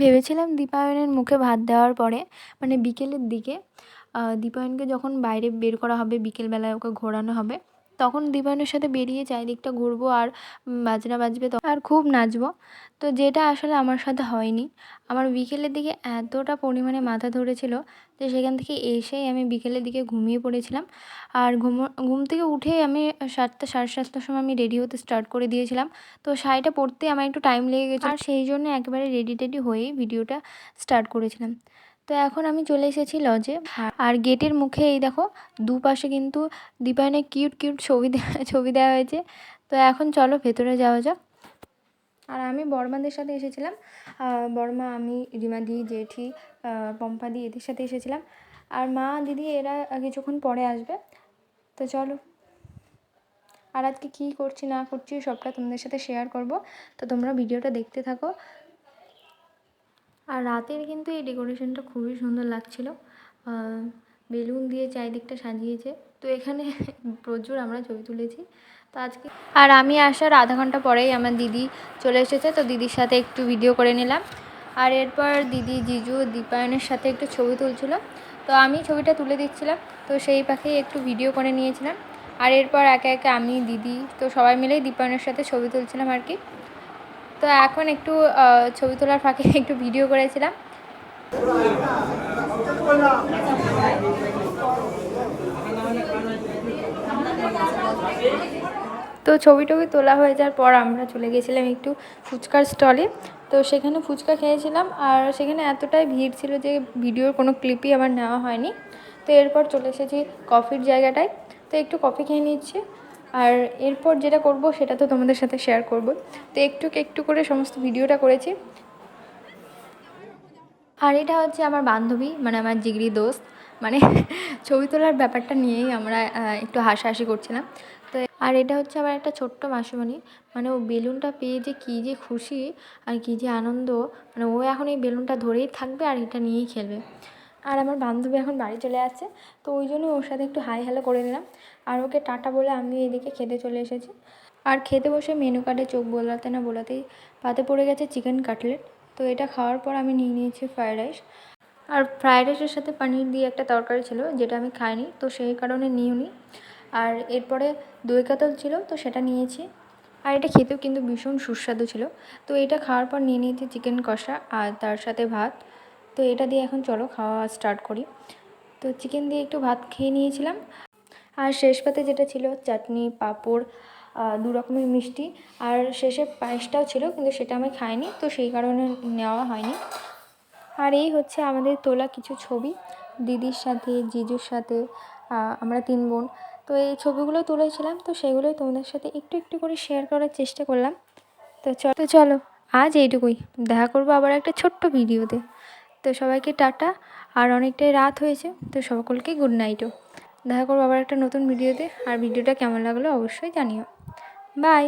ভেবেছিলাম দীপায়নের মুখে ভাত দেওয়ার পরে মানে বিকেলের দিকে দীপায়নকে যখন বাইরে বের করা হবে, বিকেলবেলায় ওকে ঘোরানো হবে, তখন দীপায়নের সাথে বেরিয়ে চারিদিকটা ঘুরবো আর বাজনা বাজবে তো আর খুব নাচবো। তো যেটা আসলে আমার সাথে হয়নি। আমার বিকেলের দিকে এতটা পরিমাণে মাথা ধরেছিল যে সেখান থেকে এসেই আমি বিকেলের দিকে ঘুমিয়ে পড়েছিলাম। আর ঘুম থেকে উঠেই আমি 7টা সাড়ে 7টার সময় আমি রেডি হতে স্টার্ট করে দিয়েছিলাম। তো শাড়িটা পরতে আমার একটু টাইম লেগে গেছে আর সেই জন্য একেবারে রেডি টেডি হয়েই ভিডিওটা স্টার্ট করেছিলাম। তো এখন আমি চলে এসেছি লজে। আর গেটের মুখে এই দেখো দুপাশে কিন্তু দীপায়নের কিউট কিউট ছবি দেওয়া হয়েছে। তো এখন চলো ভেতরে যাওয়া যাক। আর আমি বড়মাদের সাথে এসেছিলাম, বড়মা, আমি, রিমাদি, জেঠি, পম্পাদি এদের সাথে এসেছিলাম। আর মা দিদি এরা কিছুক্ষণ পরে আসবে। তো চলো, আর আজকে কী করছি না করছি সবটা তোমাদের সাথে শেয়ার করব। তো তোমরা ভিডিওটা দেখতে থাকো। আর রাতের কিন্তু এই ডেকোরেশনটা খুবই সুন্দর লাগছিল। বেলুন দিয়ে চারিদিকটা সাজিয়েছে। তো এখানে প্রচুর আমরা ছবি তুলেছি। তো আজকে আর আমি আসার আধা ঘন্টা পরেই আমার দিদি চলে এসেছে। তো দিদির সাথে একটু ভিডিও করে নিলাম। আর এরপর দিদি, জিজু, দীপায়নের সাথে একটু ছবি তুলছিল। তো আমি ছবিটা তুলে দিচ্ছিলাম। তো সেই পাখেই একটু ভিডিও করে নিয়েছিলাম। আর এরপর একে একে আমি, দিদি, তো সবাই মিলেই দীপায়নের সাথে ছবি তুলছিলাম আর কি। তো এখন একটু ছবি তোলার ফাঁকে একটু ভিডিও করেছিলাম। তো ছবি টবি তোলা হয়ে যাওয়ার পর আমরা চলে গেছিলাম একটু ফুচকার স্টলে। তো সেখানে ফুচকা খেয়েছিলাম আর সেখানে এতটাই ভিড় ছিল যে ভিডিওর কোনো ক্লিপই আমার নেওয়া হয়নি। তো এরপর চলে এসেছি কফির জায়গাটায়। তো একটু কফি খেয়ে নিচ্ছি। আর এরপর যেটা করব সেটা তো তোমাদের সাথে শেয়ার করব। তো একটু একটু করে সমস্ত ভিডিওটা করেছি। আর এটা হচ্ছে আমার বান্ধবী, মানে আমার জিগরি দোস্ত, মানে ছবি তোলার ব্যাপারটা নিয়েই আমরা একটু হাসাহাসি করছিলাম। তো আর এটা হচ্ছে আমার একটা ছোট্ট মাসিমণি, মানে ও বেলুনটা পেয়ে যে কী যে খুশি আর কী যে আনন্দ, মানে ও এখন এই বেলুনটা ধরেই থাকবে আর এটা নিয়েই খেলবে। আর আমার বান্ধবী এখন বাড়ি চলে আসছে, তো ওই জন্য ওর সাথে একটু হাই হ্যালো করে নিলাম। আর ওকে টাটা বলে আমি এদিকে খেতে চলে এসেছি। আর খেতে বসে মেনু কার্ডে চোখ বোলাতে না বোলাতেই পাতে পড়ে গেছে চিকেন কাটলেট। তো এটা খাওয়ার পর আমি নিয়ে নিয়েছি ফ্রায়েড রাইস। আর ফ্রায়েড রাইসের সাথে পনির দিয়ে একটা তরকারি ছিল যেটা আমি খাইনি, তো সেই কারণে নিইনি। আর এরপরে দই কাতল ছিল, তো সেটা নিয়েছি। আর এটা খেতেও কিন্তু ভীষণ সুস্বাদু ছিল। তো এটা খাওয়ার পর নিয়ে নিয়েছি চিকেন কষা আর তার সাথে ভাত। তো এটা দিয়ে এখন চলো খাওয়া স্টার্ট করি। তো চিকেন দিয়ে একটু ভাত খেয়ে নিয়েছিলাম। আর শেষ পাতে যেটা ছিল চাটনি, পাঁপড়, 2 রকমের মিষ্টি, আর শেষে পায়েসটাও ছিল, কিন্তু সেটা আমি খাইনি, তো সেই কারণে নেওয়া হয়নি। আর এই হচ্ছে আমাদের তোলা কিছু ছবি দিদির সাথে, জিজুর সাথে, আমরা 3 বোন। তো এই ছবিগুলো তুলেছিলাম, তো সেগুলোই তোমাদের সাথে একটু একটু করে শেয়ার করার চেষ্টা করলাম। তো চলো আজ এইটুকুই। দেখা করবো আবার একটা ছোট্ট ভিডিওতে। তো সবাইকে টাটা। আর অনেকটাই রাত হয়েছে, তো সকলকে গুড নাইটও। দেখা করবো আবার একটা নতুন ভিডিওতে। আর ভিডিওটা কেমন লাগলো অবশ্যই জানিও। বাই।